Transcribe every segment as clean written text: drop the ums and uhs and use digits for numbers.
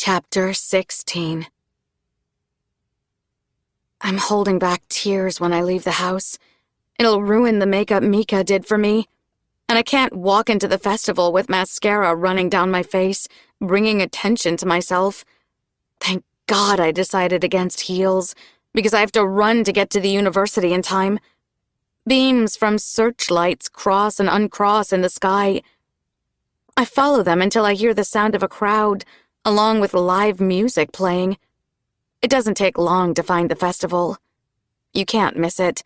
Chapter 16. I'm holding back tears when I leave the house. It'll ruin the makeup Mika did for me. And I can't walk into the festival with mascara running down my face, bringing attention to myself. Thank God I decided against heels, because I have to run to get to the university in time. Beams from searchlights cross and uncross in the sky. I follow them until I hear the sound of a crowd, along with live music playing. It doesn't take long to find the festival. You can't miss it.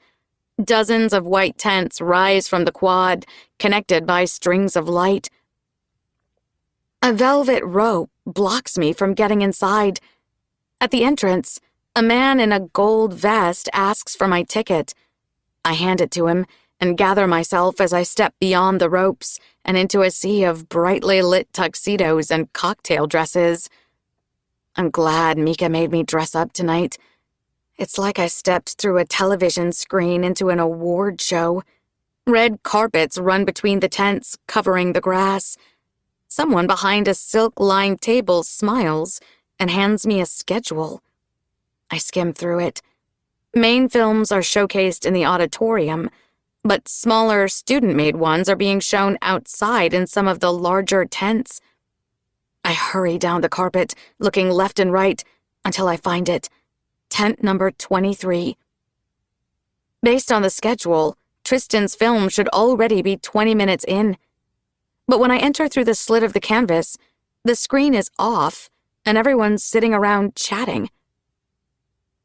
Dozens of white tents rise from the quad, connected by strings of light. A velvet rope blocks me from getting inside. At the entrance, a man in a gold vest asks for my ticket. I hand it to him and gather myself as I step beyond the ropes and into a sea of brightly lit tuxedos and cocktail dresses. I'm glad Mika made me dress up tonight. It's like I stepped through a television screen into an award show. Red carpets run between the tents, covering the grass. Someone behind a silk-lined table smiles and hands me a schedule. I skim through it. Main films are showcased in the auditorium, but smaller student-made ones are being shown outside in some of the larger tents. I hurry down the carpet, looking left and right, until I find it. Tent number 23. Based on the schedule, Tristan's film should already be 20 minutes in. But when I enter through the slit of the canvas, the screen is off, and everyone's sitting around chatting.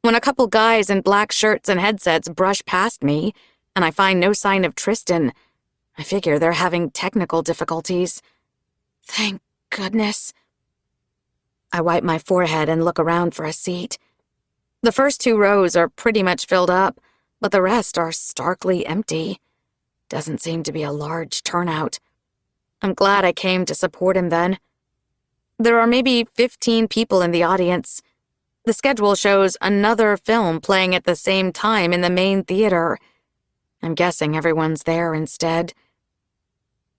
When a couple guys in black shirts and headsets brush past me, and I find no sign of Tristan, I figure they're having technical difficulties. Thank goodness. I wipe my forehead and look around for a seat. The first 2 rows are pretty much filled up, but the rest are starkly empty. Doesn't seem to be a large turnout. I'm glad I came to support him then. There are maybe 15 people in the audience. The schedule shows another film playing at the same time in the main theater. I'm guessing everyone's there instead.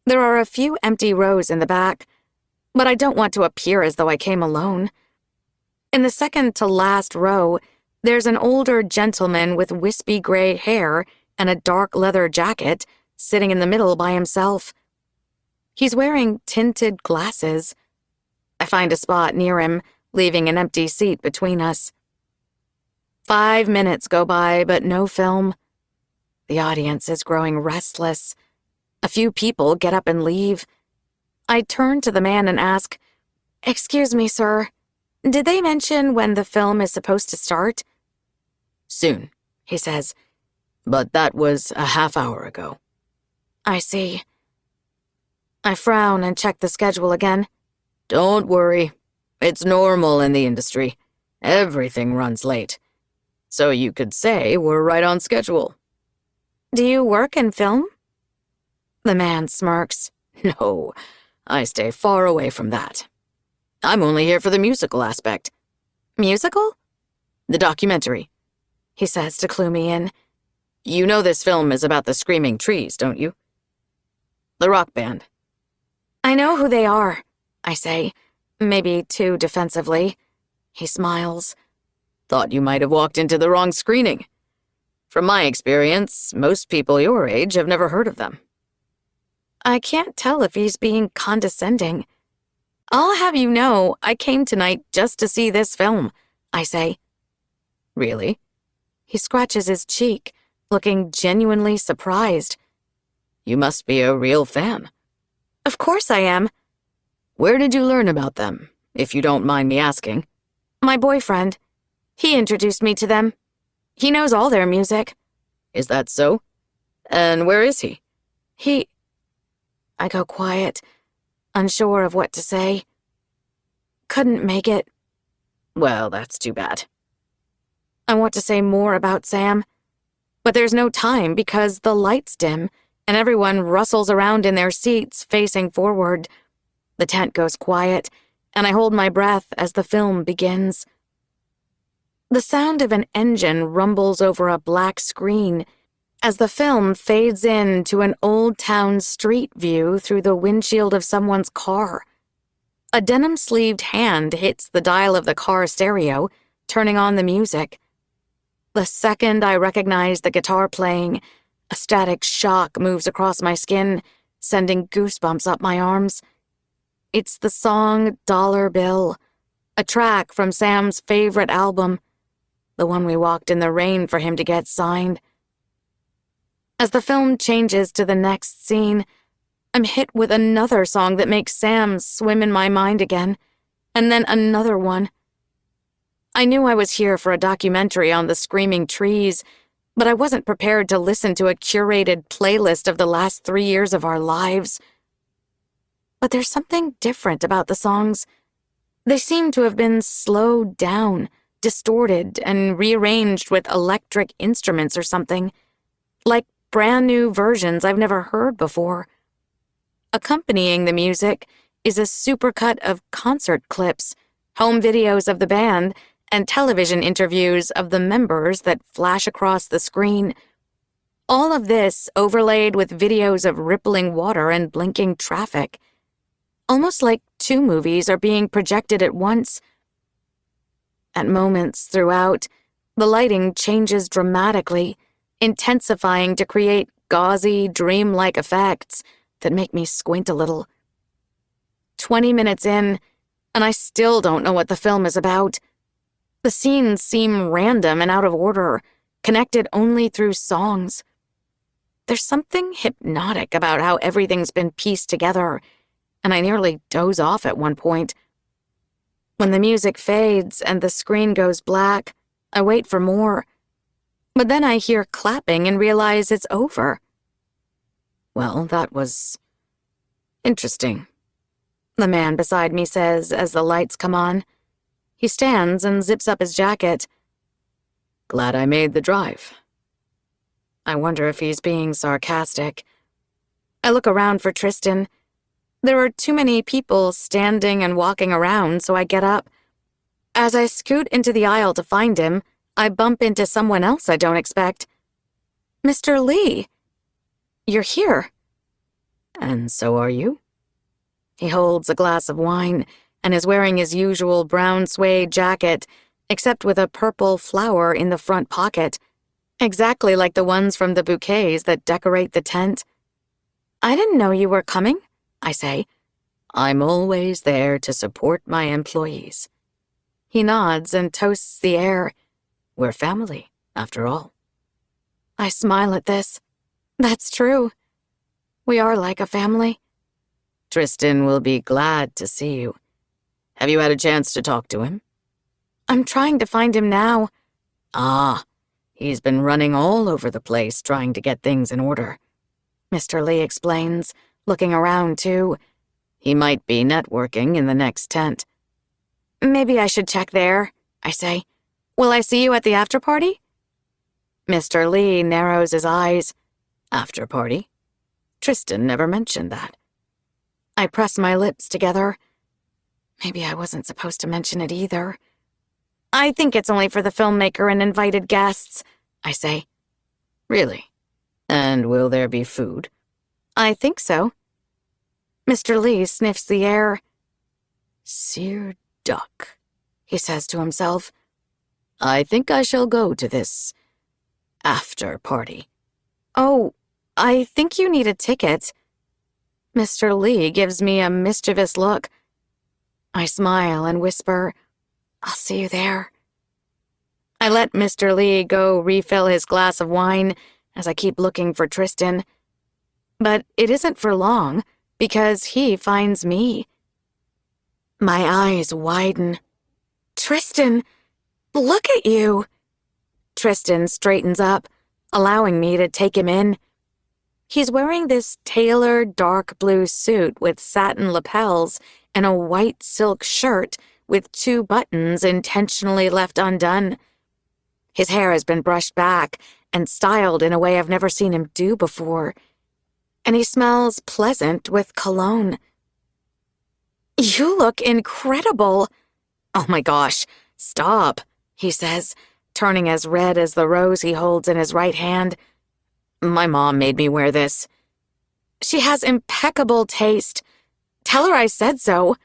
There are a few empty rows in the back, but I don't want to appear as though I came alone. In the second to last row, there's an older gentleman with wispy gray hair and a dark leather jacket sitting in the middle by himself. He's wearing tinted glasses. I find a spot near him, leaving an empty seat between us. 5 minutes go by, but no film. The audience is growing restless. A few people get up and leave. I turn to the man and ask, "Excuse me, sir, did they mention when the film is supposed to start?" "Soon," he says, "but that was a half hour ago." I see. I frown and check the schedule again. "Don't worry. It's normal in the industry. Everything runs late. So you could say we're right on schedule." "Do you work in film?" The man smirks. "No, I stay far away from that. I'm only here for the musical aspect." "Musical?" "The documentary," he says to clue me in. "You know this film is about the Screaming Trees, don't you? The rock band." "I know who they are," I say, maybe too defensively. He smiles. "Thought you might have walked into the wrong screening. From my experience, most people your age have never heard of them." I can't tell if he's being condescending. "I'll have you know, I came tonight just to see this film," I say. "Really?" He scratches his cheek, looking genuinely surprised. "You must be a real fan." "Of course I am." "Where did you learn about them, if you don't mind me asking?" "My boyfriend. He introduced me to them. He knows all their music." "Is that so? And where is he?" He... I go quiet, unsure of what to say. "Couldn't make it." "Well, that's too bad." I want to say more about Sam, but there's no time because the lights dim and everyone rustles around in their seats facing forward. The tent goes quiet, and I hold my breath as the film begins. The sound of an engine rumbles over a black screen as the film fades in to an old town street view through the windshield of someone's car. A denim-sleeved hand hits the dial of the car stereo, turning on the music. The second I recognize the guitar playing, a static shock moves across my skin, sending goosebumps up my arms. It's the song Dollar Bill, a track from Sam's favorite album, the one we walked in the rain for him to get signed. As the film changes to the next scene, I'm hit with another song that makes Sam swim in my mind again, and then another one. I knew I was here for a documentary on the screaming trees, but I wasn't prepared to listen to a curated playlist of the last 3 years of our lives. But there's something different about the songs. They seem to have been slowed down, distorted, and rearranged with electric instruments or something, like brand new versions I've never heard before. Accompanying the music is a supercut of concert clips, home videos of the band, and television interviews of the members that flash across the screen. All of this overlaid with videos of rippling water and blinking traffic. Almost like 2 movies are being projected at once. At moments throughout, the lighting changes dramatically, intensifying to create gauzy, dreamlike effects that make me squint a little. 20 minutes in, and I still don't know what the film is about. The scenes seem random and out of order, connected only through songs. There's something hypnotic about how everything's been pieced together, and I nearly doze off at one point. When the music fades and the screen goes black, I wait for more. But then I hear clapping and realize it's over. Well, that was interesting, the man beside me says as the lights come on. He stands and zips up his jacket. Glad I made the drive. I wonder if he's being sarcastic. I look around for Tristan. There are too many people standing and walking around, so I get up. As I scoot into the aisle to find him, I bump into someone else I don't expect. Mr. Lee, you're here. And so are you? He holds a glass of wine and is wearing his usual brown suede jacket, except with a purple flower in the front pocket, exactly like the ones from the bouquets that decorate the tent. I didn't know you were coming, I say. I'm always there to support my employees. He nods and toasts the air. We're family, after all. I smile at this. That's true. We are like a family. Tristan will be glad to see you. Have you had a chance to talk to him? I'm trying to find him now. Ah, he's been running all over the place trying to get things in order. Mr. Lee explains, looking around too. He might be networking in the next tent. Maybe I should check there, I say. Will I see you at the after-party? Mr. Lee narrows his eyes. After-party? Tristan never mentioned that. I press my lips together. Maybe I wasn't supposed to mention it either. I think it's only for the filmmaker and invited guests, I say. Really? And will there be food? I think so. Mr. Lee sniffs the air. Seared duck, he says to himself. I think I shall go to this after-party. Oh, I think you need a ticket. Mr. Lee gives me a mischievous look. I smile and whisper, I'll see you there. I let Mr. Lee go refill his glass of wine as I keep looking for Tristan. But it isn't for long, because he finds me. My eyes widen. Tristan, look at you. Tristan straightens up, allowing me to take him in. He's wearing this tailored dark blue suit with satin lapels and a white silk shirt with 2 buttons intentionally left undone. His hair has been brushed back and styled in a way I've never seen him do before. And he smells pleasant with cologne. You look incredible. Oh my gosh, stop, he says, turning as red as the rose he holds in his right hand. My mom made me wear this. She has impeccable taste. Tell her I said so.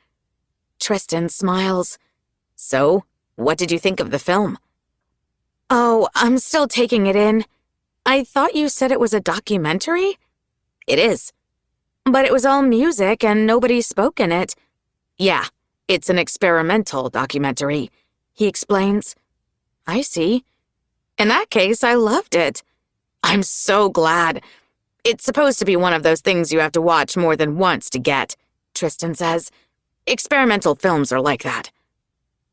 Tristan smiles. So, what did you think of the film? Oh, I'm still taking it in. I thought you said it was a documentary? It is. But it was all music and nobody spoke in it. Yeah, it's an experimental documentary, he explains. I see. In that case, I loved it. I'm so glad. It's supposed to be one of those things you have to watch more than once to get, Tristan says. Experimental films are like that.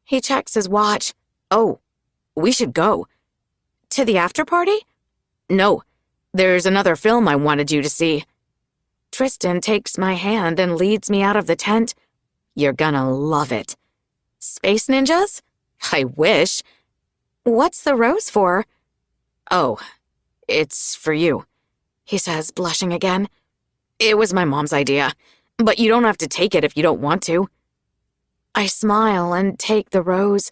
He checks his watch. Oh, we should go. To the after-party? No, there's another film I wanted you to see. Tristan takes my hand and leads me out of the tent. You're gonna love it. Space ninjas? I wish. What's the rose for? Oh, it's for you, he says, blushing again. It was my mom's idea, but you don't have to take it if you don't want to. I smile and take the rose.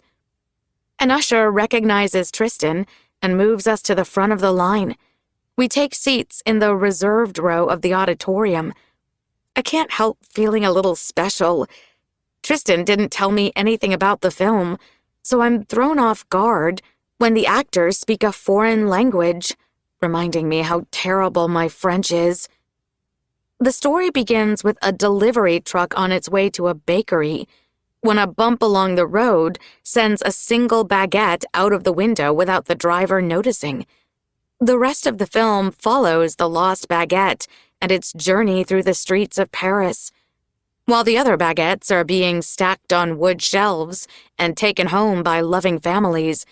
An usher recognizes Tristan and moves us to the front of the line. We take seats in the reserved row of the auditorium. I can't help feeling a little special. Tristan didn't tell me anything about the film, so I'm thrown off guard when the actors speak a foreign language, reminding me how terrible my French is. The story begins with a delivery truck on its way to a bakery, when a bump along the road sends a single baguette out of the window without the driver noticing. The rest of the film follows the lost baguette and its journey through the streets of Paris. While the other baguettes are being stacked on wood shelves and taken home by loving families,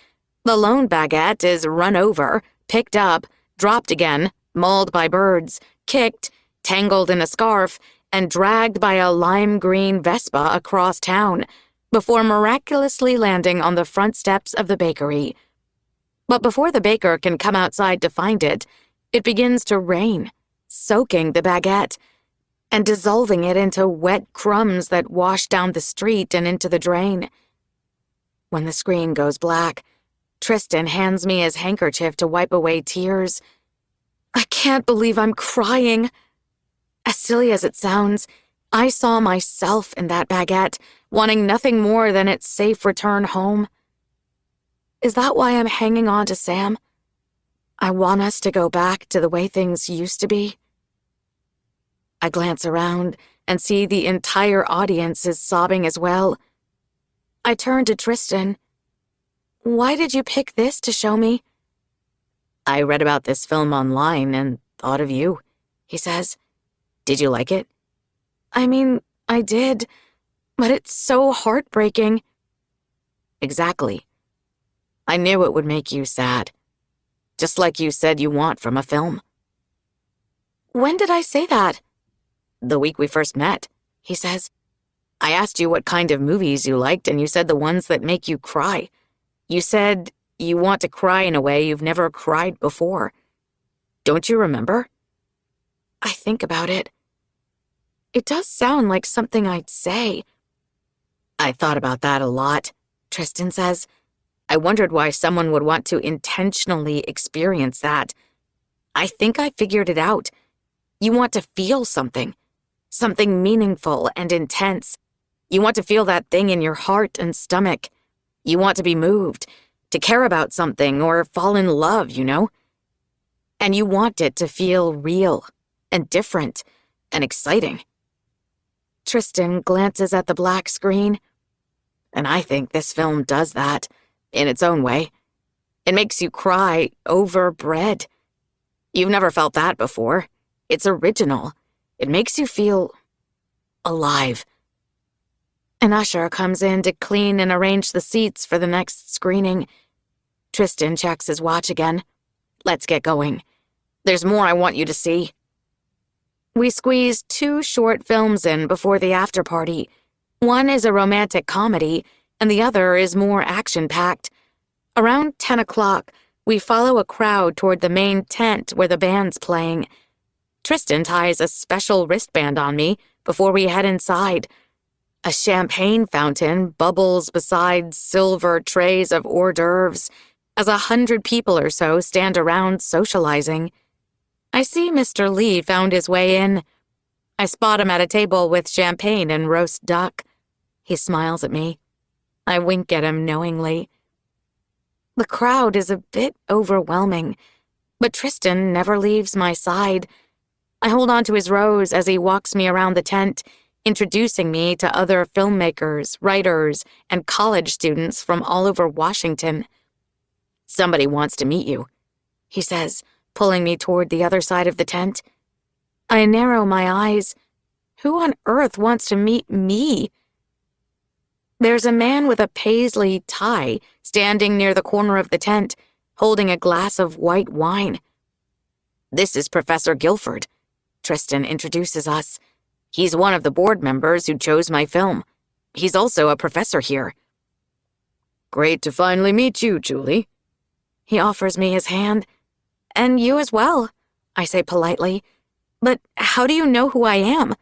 the lone baguette is run over, picked up, dropped again, mauled by birds, kicked, tangled in a scarf, and dragged by a lime green Vespa across town, before miraculously landing on the front steps of the bakery. But before the baker can come outside to find it, it begins to rain, soaking the baguette, and dissolving it into wet crumbs that wash down the street and into the drain. When the screen goes black, Tristan hands me his handkerchief to wipe away tears. I can't believe I'm crying. As silly as it sounds, I saw myself in that baguette, wanting nothing more than its safe return home. Is that why I'm hanging on to Sam? I want us to go back to the way things used to be. I glance around and see the entire audience is sobbing as well. I turn to Tristan. Why did you pick this to show me? I read about this film online and thought of you, he says. Did you like it? I mean, I did, but it's so heartbreaking. Exactly. I knew it would make you sad, just like you said you want from a film. When did I say that? The week we first met, he says. I asked you what kind of movies you liked, and you said the ones that make you cry. You said you want to cry in a way you've never cried before. Don't you remember? I think about it. It does sound like something I'd say. I thought about that a lot, Tristan says. I wondered why someone would want to intentionally experience that. I think I figured it out. You want to feel something meaningful and intense. You want to feel that thing in your heart and stomach. You want to be moved, to care about something or fall in love, you know? And you want it to feel real and different and exciting. Tristan glances at the black screen. And I think this film does that, in its own way. It makes you cry over bread. You've never felt that before. It's original. It makes you feel alive. An usher comes in to clean and arrange the seats for the next screening. Tristan checks his watch again. Let's get going. There's more I want you to see. We squeeze 2 short films in before the after-party. One is a romantic comedy, and the other is more action-packed. Around 10 o'clock, we follow a crowd toward the main tent where the band's playing. Tristan ties a special wristband on me before we head inside. A champagne fountain bubbles beside silver trays of hors d'oeuvres as 100 people or so stand around socializing. I see Mr. Lee found his way in. I spot him at a table with champagne and roast duck. He smiles at me. I wink at him knowingly. The crowd is a bit overwhelming, but Tristan never leaves my side. I hold on to his rose as he walks me around the tent, introducing me to other filmmakers, writers, and college students from all over Washington. "Somebody wants to meet you," he says, pulling me toward the other side of the tent. I narrow my eyes. Who on earth wants to meet me? There's a man with a paisley tie standing near the corner of the tent, holding a glass of white wine. "This is Professor Guilford," Tristan introduces us. "He's one of the board members who chose my film. He's also a professor here." "Great to finally meet you, Julie." He offers me his hand. "And you as well," I say politely. "But how do you know who I am?"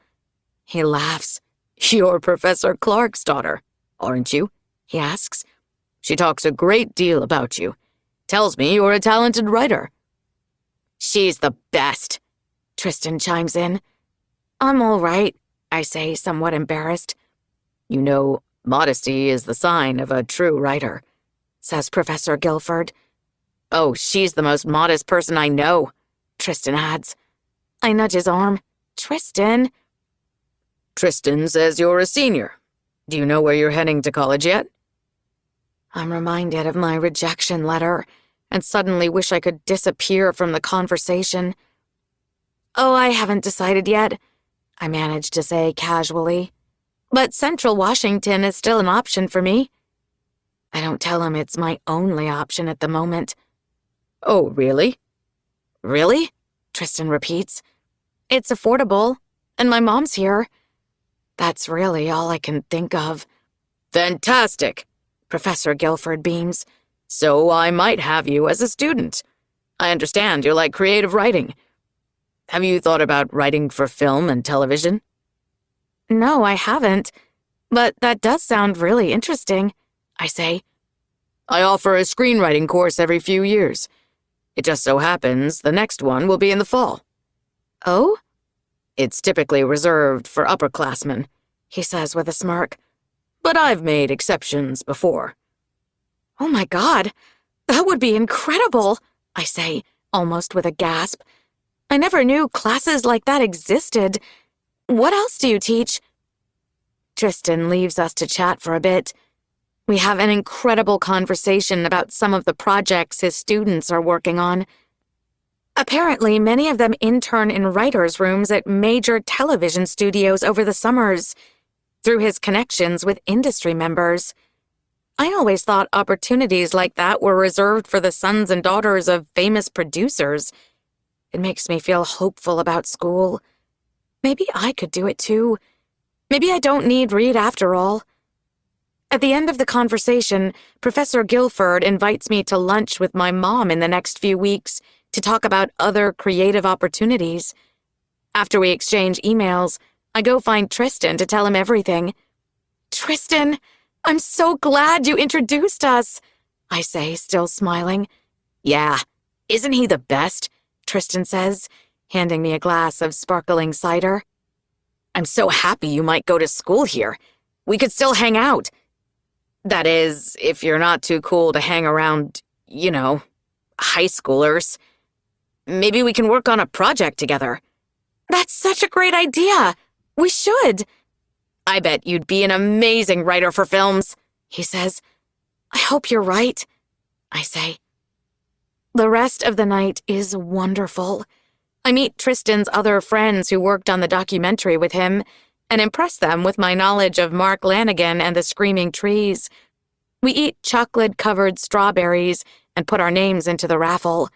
He laughs. "You're Professor Clarke's daughter, aren't you?" he asks. "She talks a great deal about you. Tells me you're a talented writer." "She's the best," Tristan chimes in. "I'm all right," I say, somewhat embarrassed. "You know, modesty is the sign of a true writer," says Professor Guilford. "Oh, she's the most modest person I know," Tristan adds. I nudge his arm. "Tristan." "Tristan says you're a senior. Do you know where you're heading to college yet?" I'm reminded of my rejection letter and suddenly wish I could disappear from the conversation. "Oh, I haven't decided yet," I manage to say casually. "But Central Washington is still an option for me." I don't tell him it's my only option at the moment. "Oh, really?" "Really?" Tristan repeats. "It's affordable, and my mom's here." That's really all I can think of. "Fantastic," Professor Guilford beams. "So I might have you as a student. I understand you like creative writing. Have you thought about writing for film and television?" "No, I haven't. But that does sound really interesting," I say. "I offer a screenwriting course every few years. It just so happens the next one will be in the fall." "Oh?" "It's typically reserved for upperclassmen," he says with a smirk. "But I've made exceptions before." "Oh my God, that would be incredible," I say, almost with a gasp. "I never knew classes like that existed. What else do you teach?" Tristan leaves us to chat for a bit. We have an incredible conversation about some of the projects his students are working on. Apparently, many of them intern in writers' rooms at major television studios over the summers, through his connections with industry members. I always thought opportunities like that were reserved for the sons and daughters of famous producers. It makes me feel hopeful about school. Maybe I could do it too. Maybe I don't need Reed after all. At the end of the conversation, Professor Guilford invites me to lunch with my mom in the next few weeks to talk about other creative opportunities. After we exchange emails, I go find Tristan to tell him everything. "Tristan, I'm so glad you introduced us," I say, still smiling. "Yeah, isn't he the best?" Tristan says, handing me a glass of sparkling cider. "I'm so happy you might go to school here. We could still hang out. That is, if you're not too cool to hang around, high schoolers. Maybe we can work on a project together." "That's such a great idea. We should." "I bet you'd be an amazing writer for films," he says. "I hope you're right," I say. The rest of the night is wonderful. I meet Tristan's other friends who worked on the documentary with him and impress them with my knowledge of Mark Lanigan and the Screaming Trees. We eat chocolate-covered strawberries and put our names into the raffle.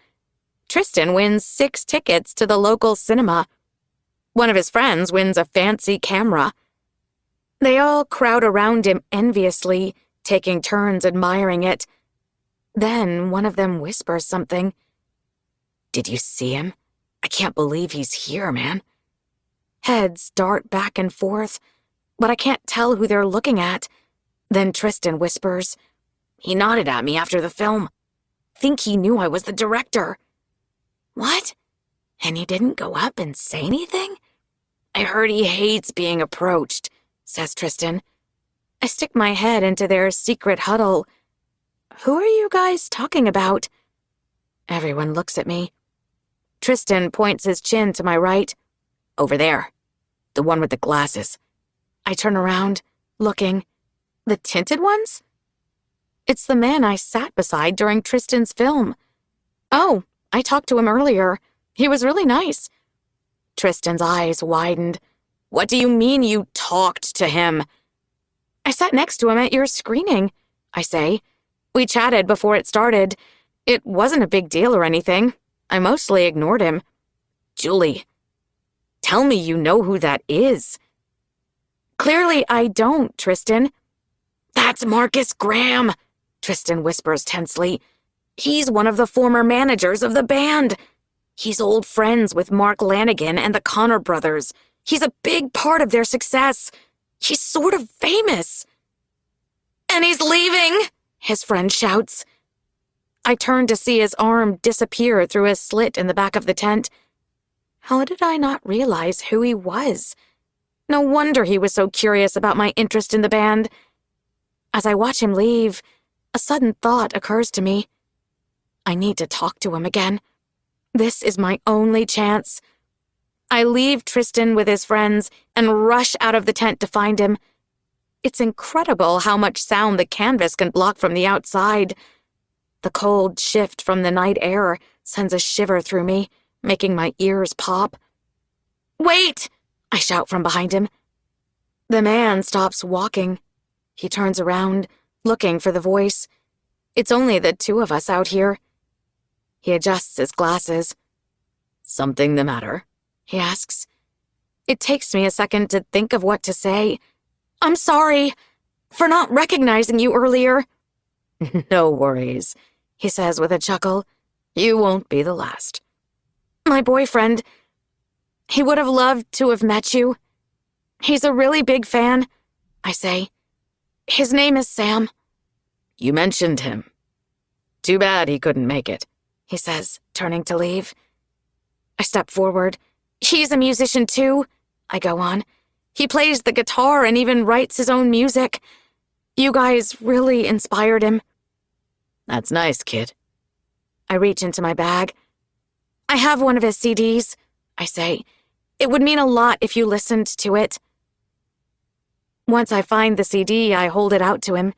Tristan wins 6 tickets to the local cinema. One of his friends wins a fancy camera. They all crowd around him enviously, taking turns admiring it. Then one of them whispers something. "Did you see him? I can't believe he's here, man." Heads dart back and forth, but I can't tell who they're looking at. Then Tristan whispers, "He nodded at me after the film. Think he knew I was the director." "What? And he didn't go up and say anything?" "I heard he hates being approached," says Tristan. I stick my head into their secret huddle. Who are you guys talking about? Everyone looks at me. Tristan points his chin to my right. Over there. The one with the glasses. I turn around, looking. The tinted ones? It's the man I sat beside during Tristan's film. Oh, I talked to him earlier. He was really nice. Tristan's eyes widened. What do you mean you talked to him? I sat next to him at your screening, I say. We chatted before it started. It wasn't a big deal or anything. I mostly ignored him. Julie, tell me you know who that is. Clearly I don't, Tristan. That's Marcus Graham, Tristan whispers tensely. He's one of the former managers of the band. He's old friends with Mark Lanigan and the Connor brothers. He's a big part of their success. He's sort of famous. And he's leaving, his friend shouts. I turn to see his arm disappear through a slit in the back of the tent. How did I not realize who he was? No wonder he was so curious about my interest in the band. As I watch him leave, a sudden thought occurs to me. I need to talk to him again. This is my only chance. I leave Tristan with his friends and rush out of the tent to find him. It's incredible how much sound the canvas can block from the outside. The cold shift from the night air sends a shiver through me, making my ears pop. Wait! I shout from behind him. The man stops walking. He turns around, looking for the voice. It's only the two of us out here. He adjusts his glasses. Something the matter? He asks. It takes me a second to think of what to say. I'm sorry for not recognizing you earlier. No worries, he says with a chuckle. You won't be the last. My boyfriend, he would have loved to have met you. He's a really big fan, I say. His name is Sam. You mentioned him. Too bad he couldn't make it, he says, turning to leave. I step forward. He's a musician too, I go on. He plays the guitar and even writes his own music. You guys really inspired him. That's nice, kid. I reach into my bag. I have one of his CDs, I say. It would mean a lot if you listened to it. Once I find the CD, I hold it out to him.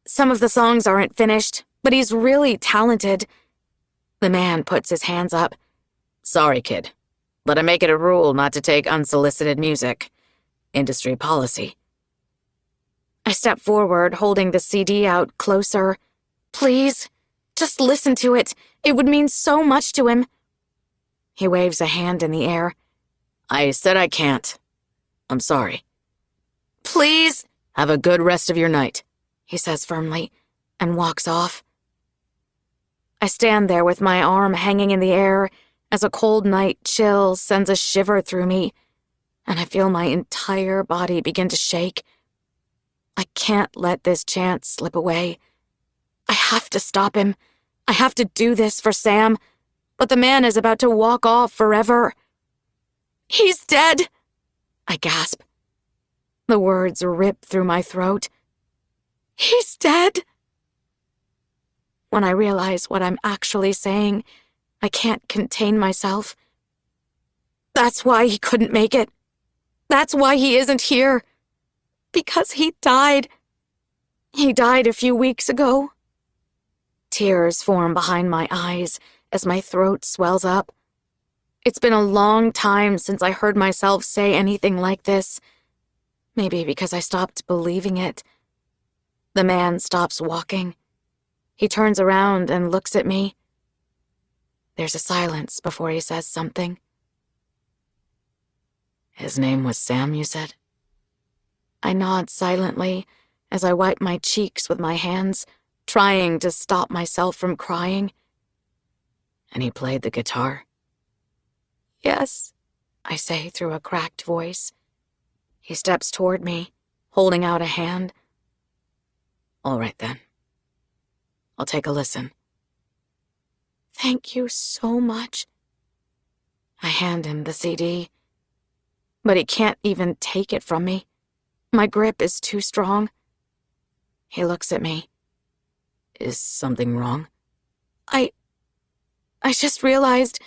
Some of the songs aren't finished, but he's really talented. The man puts his hands up. Sorry, kid, but I make it a rule not to take unsolicited music. Industry policy. I step forward, holding the CD out closer. Please, just listen to it. It would mean so much to him. He waves a hand in the air. I said I can't. I'm sorry. Please. Have a good rest of your night, he says firmly, and walks off. I stand there with my arm hanging in the air as a cold night chill sends a shiver through me, and I feel my entire body begin to shake. I can't let this chance slip away. I have to stop him. I have to do this for Sam, but the man is about to walk off forever. He's dead, I gasp. The words rip through my throat. He's dead. When I realize what I'm actually saying, I can't contain myself. That's why he couldn't make it. That's why he isn't here. Because he died. He died a few weeks ago. Tears form behind my eyes as my throat swells up. It's been a long time since I heard myself say anything like this. Maybe because I stopped believing it. The man stops walking. He turns around and looks at me. There's a silence before he says something. His name was Sam, you said? I nod silently as I wipe my cheeks with my hands, trying to stop myself from crying. And he played the guitar? Yes, I say through a cracked voice. He steps toward me, holding out a hand. All right then. I'll take a listen. Thank you so much. I hand him the CD, but he can't even take it from me. My grip is too strong. He looks at me. Is something wrong? I just realized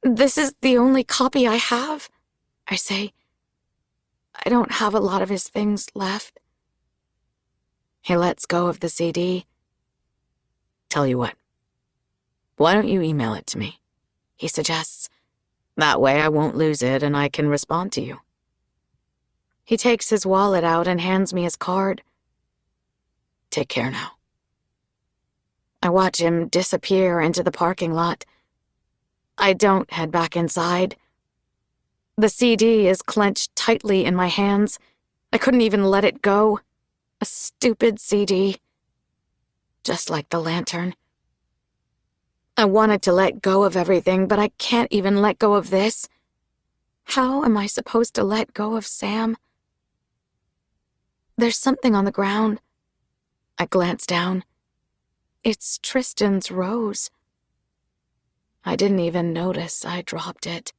this is the only copy I have, I say. I don't have a lot of his things left. He lets go of the CD. Tell you what. Why don't you email it to me? He suggests. That way I won't lose it and I can respond to you. He takes his wallet out and hands me his card. Take care now. I watch him disappear into the parking lot. I don't head back inside. The CD is clenched tightly in my hands. I couldn't even let it go. A stupid CD. Just like the lantern. I wanted to let go of everything, but I can't even let go of this. How am I supposed to let go of Sam? There's something on the ground. I glance down. It's Tristan's rose. I didn't even notice I dropped it.